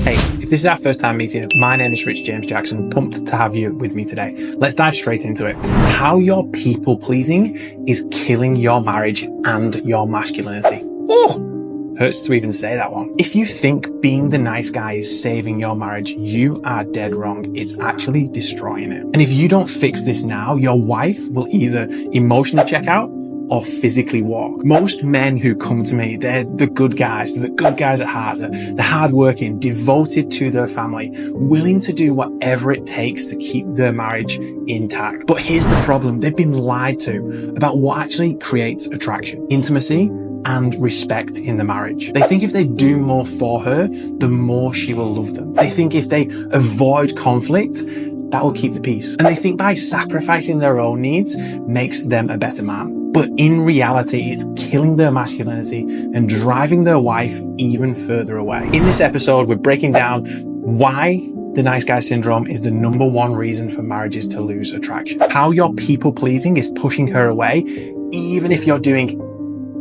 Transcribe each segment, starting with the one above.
Hey, if this is our first time meeting, my name is Rich James Jackson. Pumped to have you with me today. Let's dive straight into it. How your people pleasing is killing your marriage and your masculinity. Oh, hurts to even say that one. If you think being the nice guy is saving your marriage, you are dead wrong. It's actually destroying it. And if you don't fix this now, your wife will either emotionally check out or physically walk. Most men who come to me, they're the good guys. They're the good guys at heart. They're hardworking, devoted to their family, willing to do whatever it takes to keep their marriage intact. But here's the problem. They've been lied to about what actually creates attraction, intimacy, and respect in the marriage. They think if they do more for her, the more she will love them. They think if they avoid conflict, that will keep the peace. And they think by sacrificing their own needs makes them a better man. But in reality, it's killing their masculinity and driving their wife even further away. In this episode, we're breaking down why the nice guy syndrome is the number one reason for marriages to lose attraction. How your people pleasing is pushing her away, even if you're doing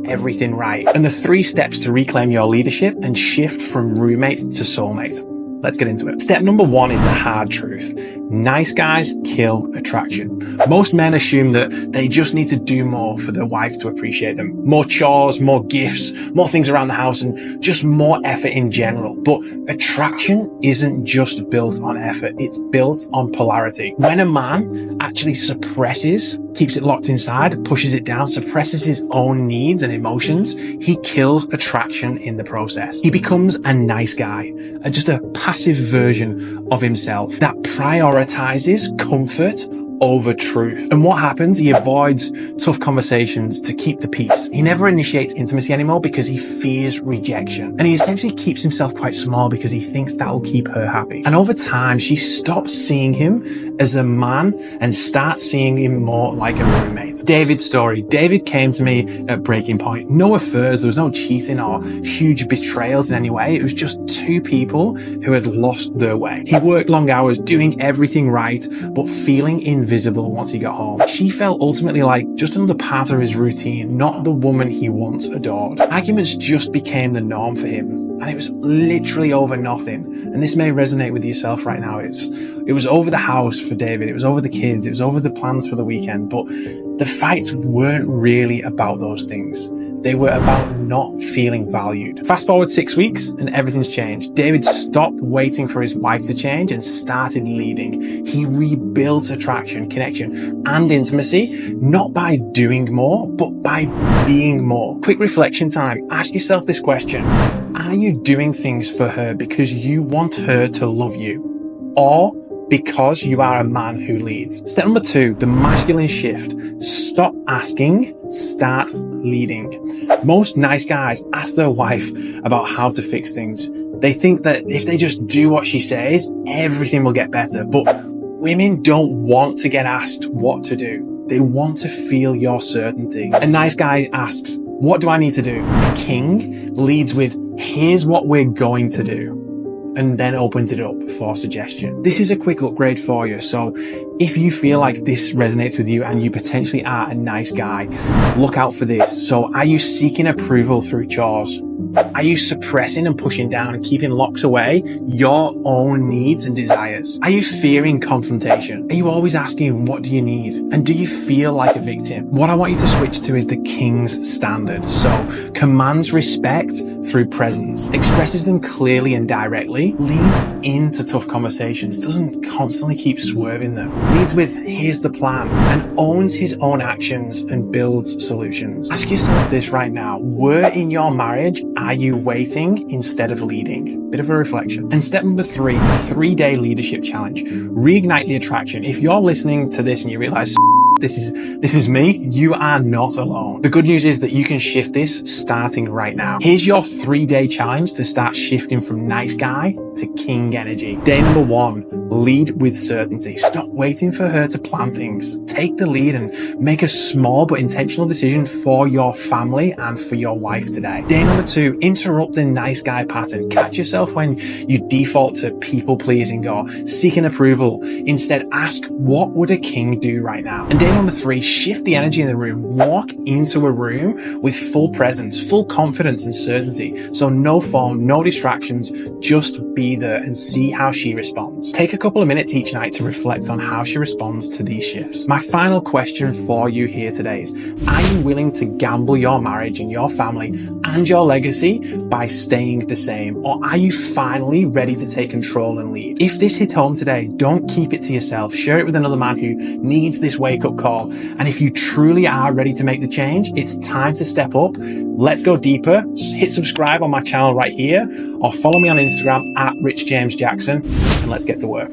everything right. And the 3 steps to reclaim your leadership and shift from roommate to soulmate. Let's get into it. Step number 1 is the hard truth. Nice guys kill attraction. Most men assume that they just need to do more for their wife to appreciate them. More chores, more gifts, more things around the house, and just more effort in general. But attraction isn't just built on effort. It's built on polarity. When a man actually suppresses, keeps it locked inside, pushes it down, suppresses his own needs and emotions, he kills attraction in the process. He becomes a nice guy, just a passive version of himself that prioritizes comfort over truth. And what happens? He avoids tough conversations to keep the peace. He never initiates intimacy anymore because he fears rejection. And he essentially keeps himself quite small because he thinks that will keep her happy. And over time, she stops seeing him as a man and starts seeing him more like a roommate. David's story. David came to me at breaking point. No affairs, there was no cheating or huge betrayals in any way. It was just 2 people who had lost their way. He worked long hours doing everything right, but feeling invisible once he got home. She felt ultimately like just another part of his routine, not the woman he once adored. Arguments just became the norm for him. And it was literally over nothing. And this may resonate with yourself right now. It was over the house for David. It was over the kids. It was over the plans for the weekend. But the fights weren't really about those things. They were about not feeling valued. Fast forward 6 weeks and everything's changed. David stopped waiting for his wife to change and started leading. He rebuilt attraction, connection, and intimacy, not by doing more, but by being more. Quick reflection time. Ask yourself this question. Are you doing things for her because you want her to love you? Or because you are a man who leads? Step number 2, the masculine shift. Stop asking, start leading. Most nice guys ask their wife about how to fix things. They think that if they just do what she says, everything will get better. But women don't want to get asked what to do. They want to feel your certainty. A nice guy asks, what do I need to do? A king leads with, here's what we're going to do, and then opens it up for suggestion. This is a quick upgrade for you. So if you feel like this resonates with you and you potentially are a nice guy, look out for this. So are you seeking approval through chores? Are you suppressing and pushing down and keeping locked away your own needs and desires? Are you fearing confrontation? Are you always asking, what do you need? And do you feel like a victim? What I want you to switch to is the king's standard. So commands respect through presence, expresses them clearly and directly, leads into tough conversations, doesn't constantly keep swerving them, leads with, here's the plan, and owns his own actions and builds solutions. Ask yourself this right now. Where in your marriage are you waiting instead of leading? Bit of a reflection. And step number 3, the 3-day leadership challenge. Reignite the attraction. If you're listening to this and you realize this is me, you are not alone. The good news is that you can shift this starting right now. Here's your 3-day challenge to start shifting from nice guy to king energy. Day number 1, lead with certainty. Stop waiting for her to plan things. Take the lead and make a small but intentional decision for your family and for your wife today. Day number 2, interrupt the nice guy pattern. Catch yourself when you default to people pleasing or seeking approval. Instead, ask, what would a king do right now? And day Rule number 3, shift the energy in the room. Walk into a room with full presence, full confidence and certainty. So no phone, no distractions, just be there and see how she responds. Take a couple of minutes each night to reflect on how she responds to these shifts. My final question for you here today is, are you willing to gamble your marriage and your family and your legacy by staying the same? Or are you finally ready to take control and lead? If this hit home today, don't keep it to yourself. Share it with another man who needs this wake-up call. And if you truly are ready to make the change, it's time to step up. Let's go deeper. Hit subscribe on my channel right here, or follow me on Instagram at Rich James Jackson, and let's get to work.